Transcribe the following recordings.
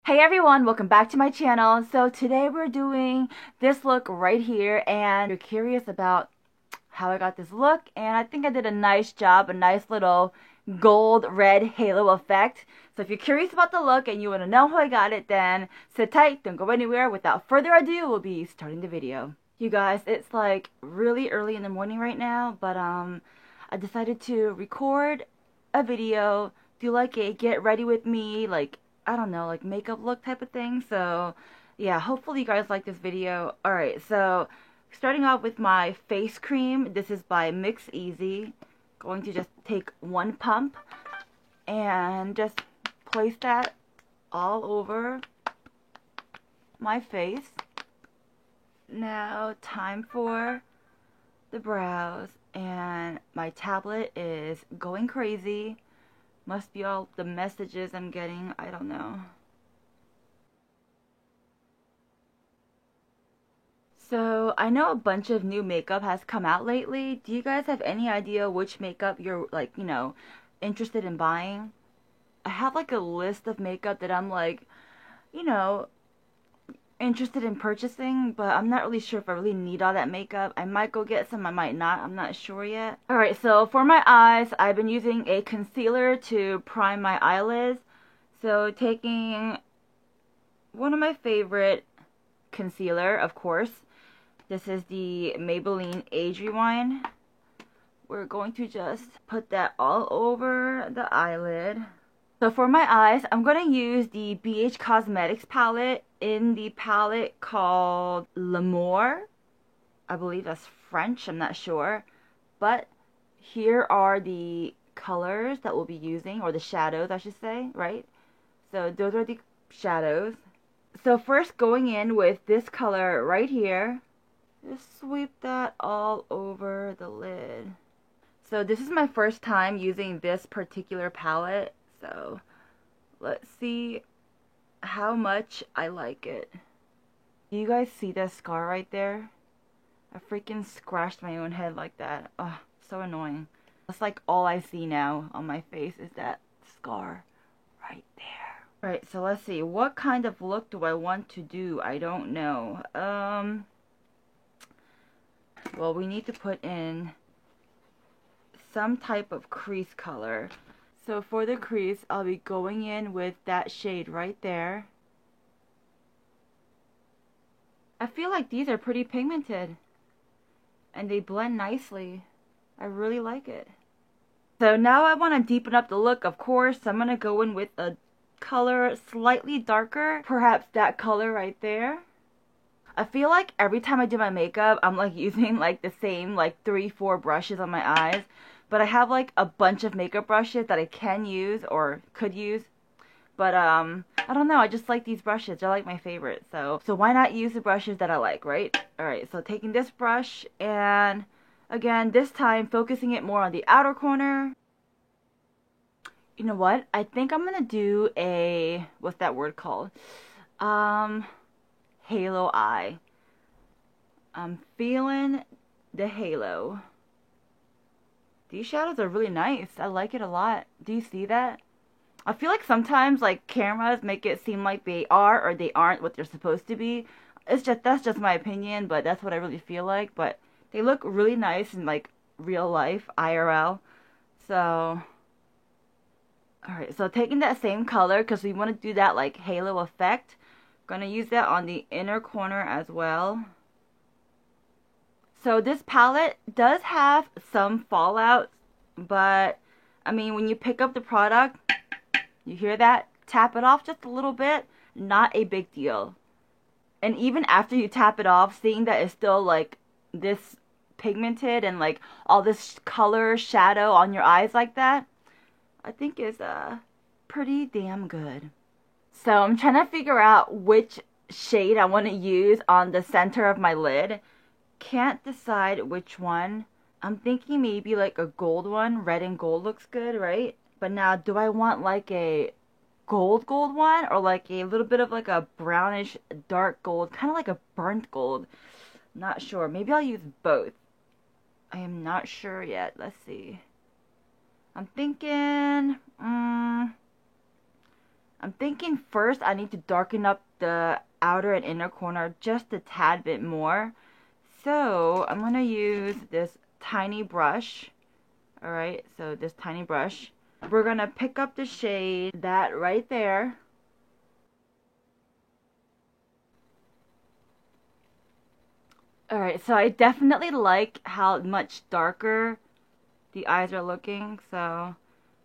Hey everyone, welcome back to my channel. So today we're doing this look right here, and you're curious about how I got this look, and I think I did a nice job, a nice little gold red halo effect. So if you're curious about the look and you want to know how I got it, then sit tight, don't go anywhere. Without further ado, we'll be starting the video. You guys, it's like really early in the morning right now, but I decided to record a video, do like a get ready with me, like, I don't know, like makeup look type of thing. So yeah, hopefully you guys like this video. Alright, so starting off with my face cream. This is by Mix Easy. Going to just take one pump and just place that all over my face. Now time for the brows, and my tablet is going crazy. Must be all the messages I'm getting, I don't know. So, I know a bunch of new makeup has come out lately. Do you guys have any idea which makeup you're, like, interested in buying? I have, like, a list of makeup that I'm, like, you know, interested in purchasing, but I'm not really sure if I really need all that makeup. I might go get some, I might not. I'm not sure yet. Alright, so for my eyes, I've been using a concealer to prime my eyelids. So, taking one of my favorite concealer, of course. This is the Maybelline Age Rewind. We're going to just put that all over the eyelid. So for my eyes, I'm going to use the BH Cosmetics palette in the palette called L'Amour. I believe that's French, I'm not sure. But here are the colors that we'll be using, or the shadows I should say, right? So those are the shadows. So first, going in with this color right here. Just sweep that all over the lid. So this is my first time using this particular palette, so let's see how much I like it. Do you guys see that scar right there? I freaking scratched my own head like that. Ugh, so annoying. That's like all I see now on my face is that scar right there. Right, so let's see. What kind of look do I want to do? I don't know. Well, we need to put in some type of crease color. So for the crease, I'll be going in with that shade right there. I feel like these are pretty pigmented, and they blend nicely. I really like it. So now I want to deepen up the look, of course. I'm going to go in with a color slightly darker. Perhaps that color right there. I feel like every time I do my makeup, I'm like using like the same like 3-4 brushes on my eyes. But I have like a bunch of makeup brushes that I can use or could use. But I don't know, I just like these brushes. They're like my favorite. So why not use the brushes that I like, right? Alright, so taking this brush and again, this time focusing it more on the outer corner. You know what? I think I'm gonna do a, what's that word called? Halo eye. I'm feeling the halo. These shadows are really nice. I like it a lot. Do you see that? I feel like sometimes like cameras make it seem like they are or they aren't what they're supposed to be. That's just my opinion, but that's what I really feel like. But they look really nice in like real life, IRL. So alright, so taking that same color because we want to do that like halo effect. Gonna use that on the inner corner as well. So this palette does have some fallout, but I mean when you pick up the product, you hear that? Tap it off just a little bit, not a big deal. And even after you tap it off, seeing that it's still like this pigmented and like all this color shadow on your eyes like that, I think is pretty damn good. So I'm trying to figure out which shade I want to use on the center of my lid. Can't decide which one. I'm thinking maybe like a gold one. Red and gold looks good, right? But now, do I want like a gold one or like a little bit of like a brownish dark gold, kind of like a burnt gold? Not sure. Maybe I'll use both. I am not sure yet. Let's see. I'm thinking, I'm thinking first I need to darken up the outer and inner corner just a tad bit more. So I'm going to use this tiny brush. Alright, so this tiny brush. We're going to pick up the shade, that right there. Alright, so I definitely like how much darker the eyes are looking. So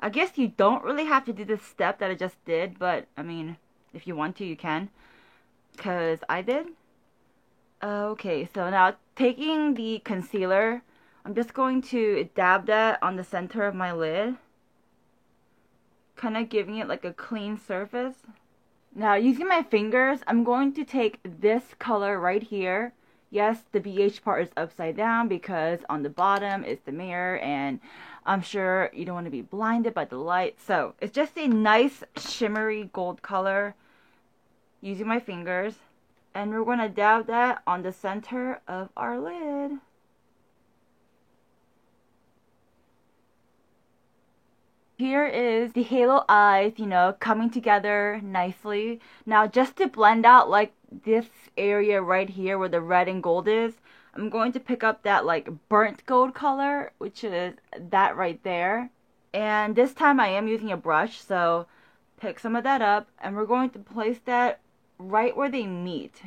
I guess you don't really have to do this step that I just did, but I mean, if you want to, you can. Because I did. Okay, so now taking the concealer, I'm just going to dab that on the center of my lid. Kind of giving it like a clean surface. Now using my fingers, I'm going to take this color right here. Yes, the BH part is upside down because on the bottom is the mirror, and I'm sure you don't want to be blinded by the light. So it's just a nice shimmery gold color using my fingers. And we're going to dab that on the center of our lid. Here is the halo eyes, you know, coming together nicely. Now just to blend out like this area right here where the red and gold is, I'm going to pick up that like burnt gold color, which is that right there. And this time I am using a brush, so pick some of that up and we're going to place that right where they meet.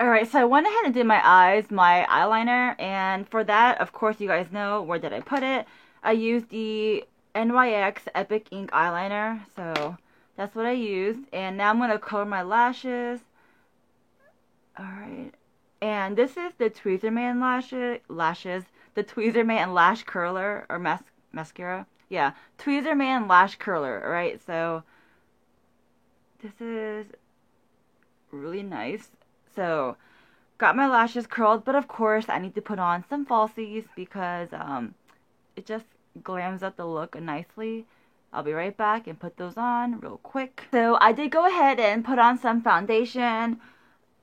Alright, so I went ahead and did my eyes, my eyeliner, and for that, of course, you guys know, where did I put it? I used the NYX Epic Ink eyeliner, so that's what I used. And now I'm going to color my lashes. Alright, and this is the Tweezerman lashes, the Tweezerman lash curler, or mascara. Yeah, Tweezerman lash curler, alright, so this is really nice. So, got my lashes curled, but of course I need to put on some falsies because it just glams up the look nicely. I'll be right back and put those on real quick. So I did go ahead and put on some foundation,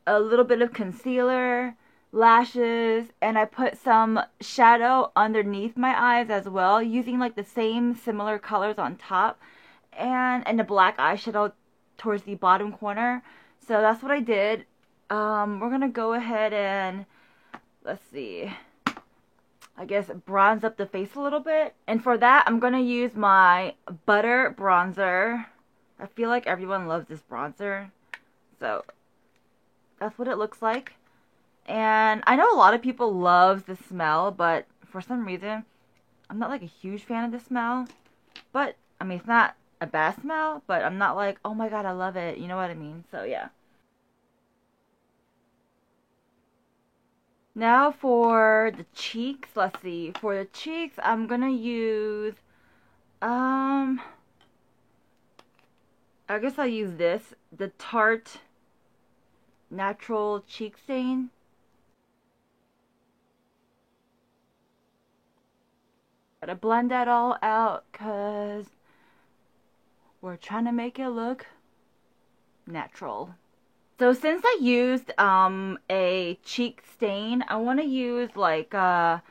a little bit of concealer, lashes, and I put some shadow underneath my eyes as well, using like the same similar colors on top, and a black eyeshadow towards the bottom corner. So that's what I did. We're gonna go ahead and, let's see, I guess bronze up the face a little bit. And for that, I'm gonna use my Butter Bronzer. I feel like everyone loves this bronzer. So, that's what it looks like. And I know a lot of people love the smell, but for some reason, I'm not like a huge fan of the smell. But, I mean, it's not a bad smell, but I'm not like, oh my god, I love it. You know what I mean? So, yeah. Now for the cheeks, let's see. For the cheeks, I'm gonna use, I guess I'll use this, the Tarte Natural Cheek Stain. Gotta blend that all out, cause we're trying to make it look natural. So since I used a cheek stain, I want to use like a,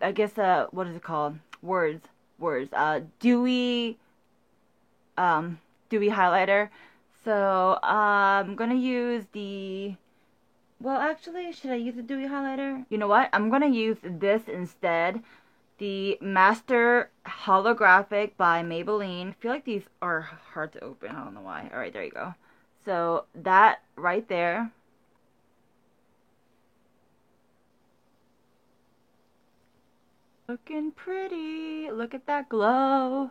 I guess what is it called? Words. Dewy highlighter. So I'm gonna use the, well, actually, should I use the dewy highlighter? You know what? I'm gonna use this instead. The Master Holographic by Maybelline. I feel like these are hard to open. I don't know why. Alright, there you go. So that right there. Looking pretty. Look at that glow.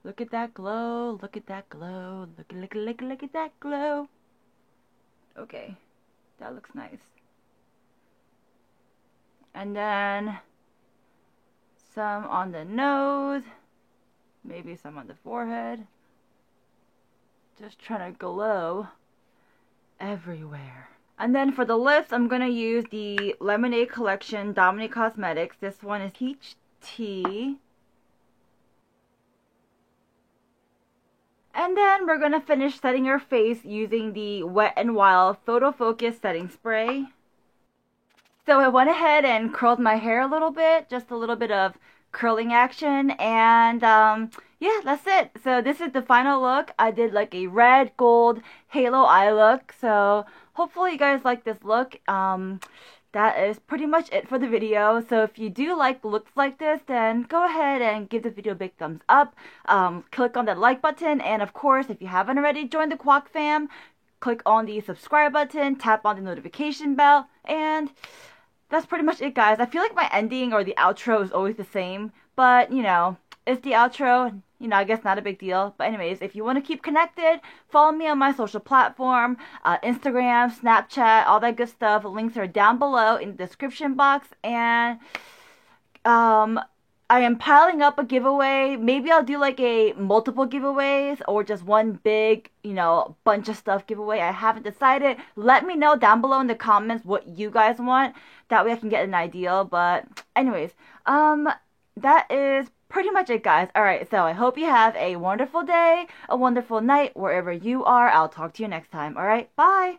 Look at that glow. Look at that glow. Look at that glow. Okay. That looks nice. And then some on the nose. Maybe some on the forehead. Just trying to glow everywhere. And then for the lips, I'm going to use the Lemonade Collection Dominique Cosmetics. This one is Peach Tea. And then we're going to finish setting your face using the Wet n Wild Photo Focus Setting Spray. So I went ahead and curled my hair a little bit. Just a little bit of curling action, and yeah, that's it. So this is the final look. I did like a red gold halo eye look, so hopefully you guys like this look. That is pretty much it for the video. So if you do like looks like this, then go ahead and give the video a big thumbs up. Click on that like button, and of course, if you haven't already joined the Quack fam, click on the subscribe button, tap on the notification bell, and that's pretty much it, guys. I feel like my ending or the outro is always the same, but you know, it's the outro. You know, I guess not a big deal. But anyways, if you want to keep connected, follow me on my social platform, Instagram, Snapchat, all that good stuff. Links are down below in the description box. And I am piling up a giveaway. Maybe I'll do like a multiple giveaways or just one big, you know, bunch of stuff giveaway. I haven't decided. Let me know down below in the comments what you guys want. That way I can get an idea. But anyways, that is pretty much it, guys. Alright, so I hope you have a wonderful day, a wonderful night, wherever you are. I'll talk to you next time. Alright, bye!